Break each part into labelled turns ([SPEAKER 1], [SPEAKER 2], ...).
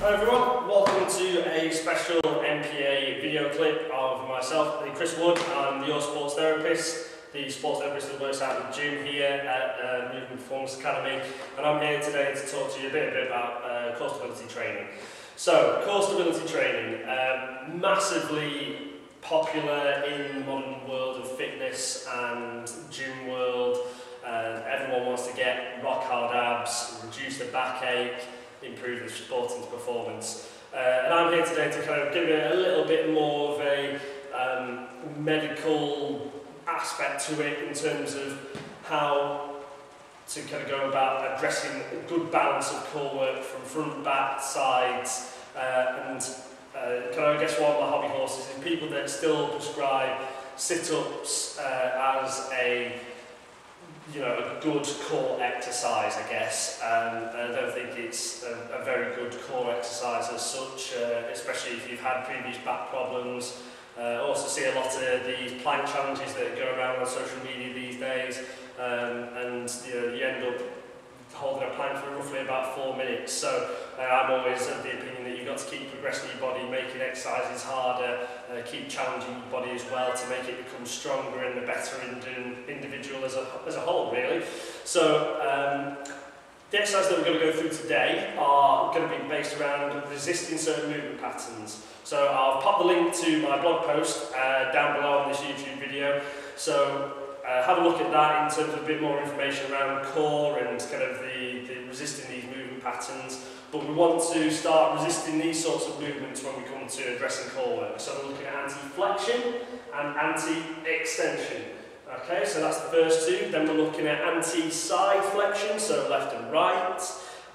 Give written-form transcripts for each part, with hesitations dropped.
[SPEAKER 1] Hi everyone, welcome to a special MPA video clip of myself, Chris Wood. I'm the YourSportsTherapist, the sports therapist that works out of the gym here at Movement Performance Academy, and I'm here today to talk to you a bit about core stability training. So, core stability training, massively popular in the modern world of fitness and gym world. Everyone wants to get rock hard abs, reduce the backache, improve the sporting performance. And I'm here today to kind of give it a little bit more of a medical aspect to it in terms of how to kind of go about addressing a good balance of core work from front, back, sides, and kind of I guess one of my hobby horses is people that still prescribe sit-ups as a good core exercise, I guess. I don't think it's a very good core exercise as such, especially if you've had previous back problems. I also see a lot of these plank challenges that go around on social media these days, and you end up holding a plank for roughly about 4 minutes. So I'm always of the opinion that you've got to keep progressing your body, making exercises harder, keep challenging your body as well to make it become stronger and a better individual as a whole, really. So the exercises that we're going to go through today are going to be based around resisting certain movement patterns. So I'll pop the link to my blog post down below on this YouTube video. So have a look at that in terms of a bit more information around core and kind of the resisting these movement patterns. But we want to start resisting these sorts of movements when we come to addressing core work. So we're looking at anti-flexion and anti-extension. Okay, so that's the first two. Then we're looking at anti-side flexion, so left and right,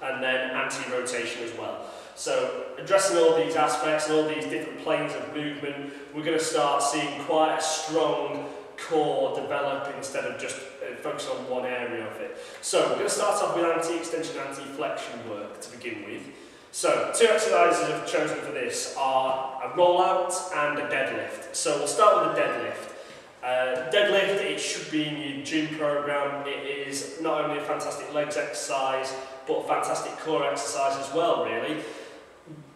[SPEAKER 1] and then anti-rotation as well. So addressing all these aspects and all these different planes of movement, we're going to start seeing quite a strong core develop instead of just focus on one area of it. So we're going to start off with anti-extension, anti-flexion work to begin with. So two exercises I've chosen for this are a rollout and a deadlift. So we'll start with the deadlift. Deadlift, it should be in your gym program. It is not only a fantastic legs exercise, but a fantastic core exercise as well, really.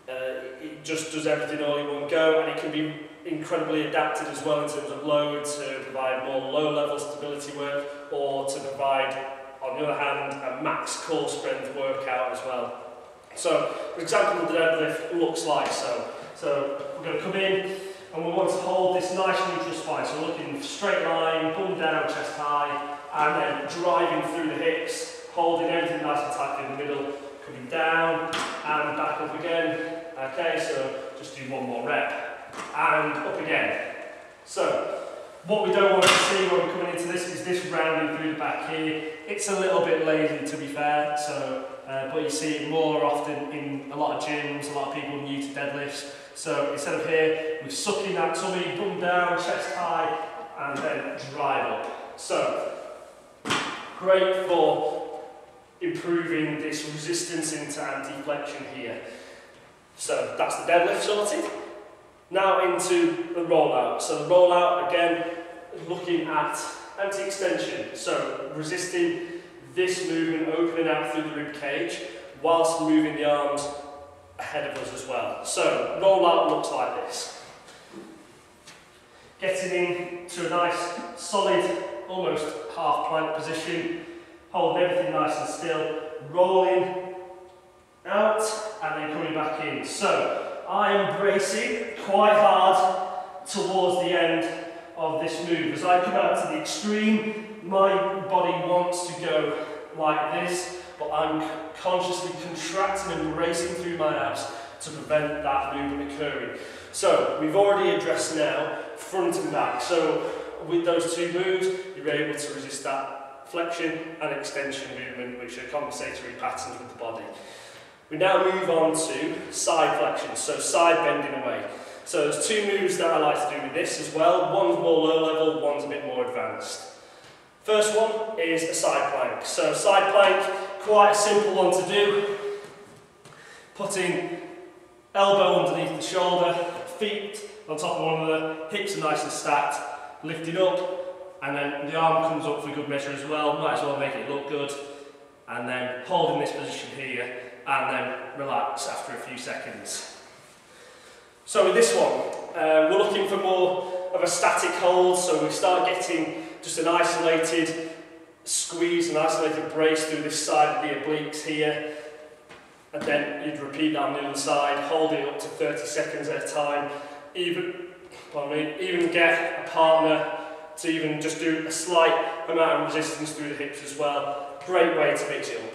[SPEAKER 1] It just does everything all in one go, and it can be incredibly adapted as well in terms of load to provide more low-level stability work, or to provide, on the other hand, a max core strength workout as well. So, for example, the deadlift looks like so. So we're going to come in and we want to hold this nice neutral spine. So we're looking straight line, bum down, chest high, and then driving through the hips, holding everything nice and tight in the middle, coming down and back up again. Okay, so just do one more rep and up again. So what we don't want to see when we're coming into this is this rounding through the back here. It's a little bit lazy, to be fair, so but you see it more often in a lot of gyms, a lot of people new to deadlifts. So instead of here, we're sucking that tummy, bum down, chest high, and then drive up. So great for improving this resistance into anti-flexion here. So that's the deadlift sorted. Now into the rollout. So the rollout, again, looking at anti-extension. So resisting this movement, opening out through the rib cage, whilst moving the arms ahead of us as well. So rollout looks like this. Getting into a nice, solid, almost half plank position, holding everything nice and still, rolling out, and then coming back in. So I'm bracing quite hard towards the end of this move. As I come out to the extreme, my body wants to go like this, but I'm consciously contracting and bracing through my abs to prevent that movement occurring. So we've already addressed now front and back. So with those two moves, you're able to resist that flexion and extension movement, which are compensatory patterns with the body. We now move on to side flexion, so side bending away. So there's two moves that I like to do with this as well. One's more low level, one's a bit more advanced. First one is a side plank. So side plank, quite a simple one to do. Putting elbow underneath the shoulder, feet on top of one another, hips are nice and stacked, lifting up, and then the arm comes up for good measure as well. Might as well make it look good. And then holding this position here, and then relax after a few seconds. So with this one, we're looking for more of a static hold, so we start getting just an isolated squeeze, an isolated brace through this side of the obliques here, and then you'd repeat that on the other side, hold it up to 30 seconds at a time, even get a partner to even just do a slight amount of resistance through the hips as well. Great way to mix it up.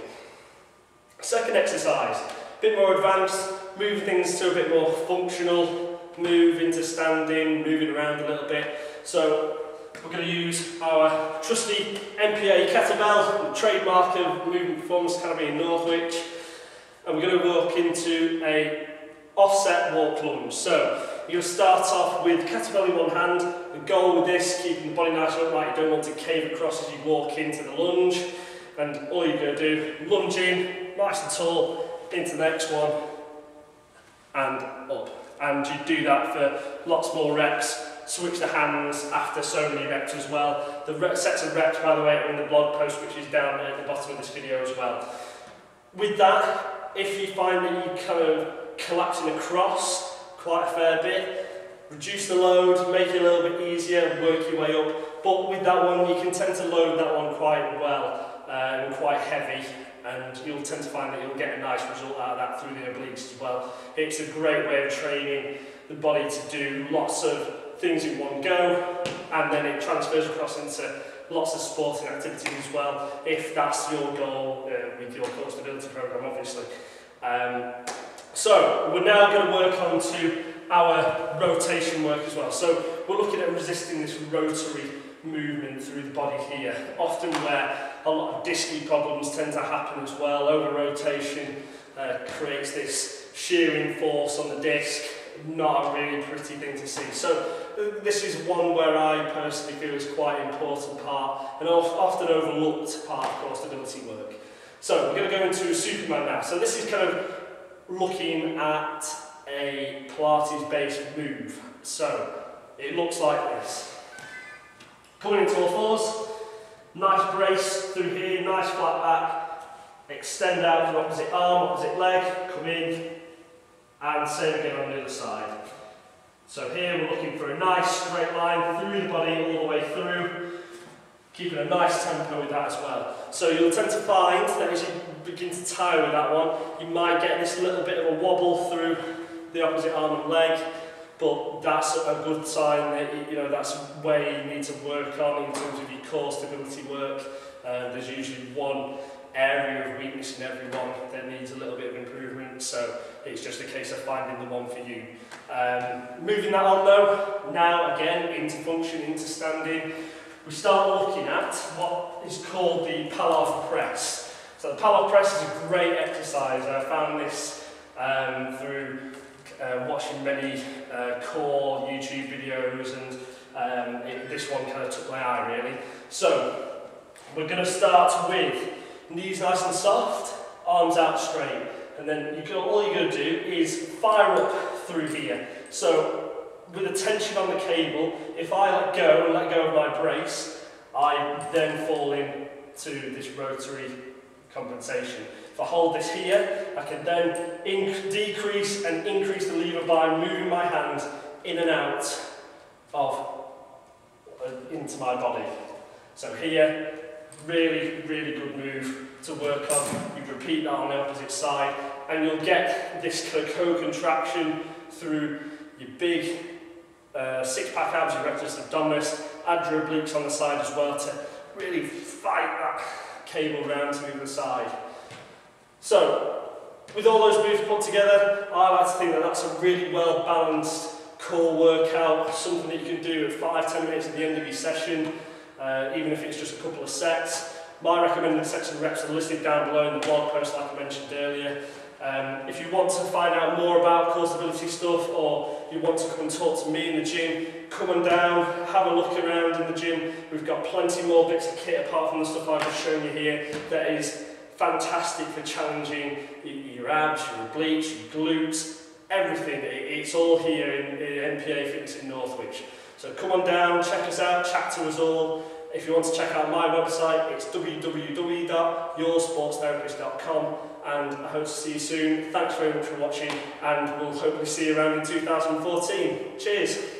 [SPEAKER 1] Second exercise, a bit more advanced, move things to a bit more functional, move into standing, moving around a little bit. So we're going to use our trusty MPA kettlebell, the trademark of Movement Performance Academy in Northwich, and we're going to walk into a offset walk lunge. So you'll start off with kettlebell in one hand. The goal with this, keeping the body nice and upright, you don't want to cave across as you walk into the lunge, and all you're going to do, lunge in, nice and tall, into the next one, and up. And you do that for lots more reps. Switch the hands after so many reps as well. The sets of reps, by the way, are in the blog post, which is down at the bottom of this video as well. With that, if you find that you kind of collapsing across quite a fair bit, reduce the load, make it a little bit easier, work your way up. But with that one, you can tend to load that one quite well and quite heavy, and you'll tend to find that you'll get a nice result out of that through the obliques as well. It's a great way of training the body to do lots of things in one go, and then it transfers across into lots of sporting activities as well, if that's your goal with your core stability program, obviously. So we're now going to work on to our rotation work as well. So we're looking at resisting this rotary movement through the body here, often where a lot of disky problems tend to happen as well. Over rotation creates this shearing force on the disc, not a really pretty thing to see. So this is one where I personally feel is quite an important part and often overlooked part of core stability work. So we're going to go into Superman now. So this is kind of looking at a Pilates based move. So it looks like this. Coming into all fours, nice brace through here, nice flat back, extend out to the opposite arm, opposite leg, come in, and same again on the other side. So here we're looking for a nice straight line through the body all the way through, keeping a nice tempo with that as well. So you'll tend to find that as you begin to tire with that one, you might get this little bit of a wobble through the opposite arm and leg, but that's a good sign that that's where you need to work on in terms of your core stability work. There's usually one area of weakness in everyone that needs a little bit of improvement, so it's just a case of finding the one for you. Moving that on though, now again into function, into standing, we start looking at what is called the Palov press. So the Palov press is a great exercise. I found this through watching many core YouTube videos, and this one kind of took my eye really. So we're going to start with knees nice and soft, arms out straight, and then all you're going to do is fire up through here. So with the tension on the cable, if I let go of my brace, I then fall into this rotary compensation. If I hold this here, I can then decrease and increase the lever by moving my hand in and out into my body. So here, really, really good move to work on. You repeat that on the opposite side, and you'll get this kind of co-contraction through your big six-pack abs, your rectus abdominis, add your obliques on the side as well to really fight that cable round to the other side. So, with all those moves put together, I like to think that that's a really well balanced core workout, something that you can do at 5-10 minutes at the end of your session, even if it's just a couple of sets. My recommended sets and reps are listed down below in the blog post like I mentioned earlier. If you want to find out more about core stability stuff, or you want to come and talk to me in the gym, come on down, have a look around in the gym. We've got plenty more bits of kit apart from the stuff I've just shown you here that is fantastic for challenging your abs, your obliques, your glutes, everything. It's all here in MPA Fitness in Northwich. So come on down, check us out, chat to us all, If you want to check out my website, it's www.YourSportsTherapist.com, and I hope to see you soon. Thanks very much for watching, and we'll hopefully see you around in 2014. Cheers!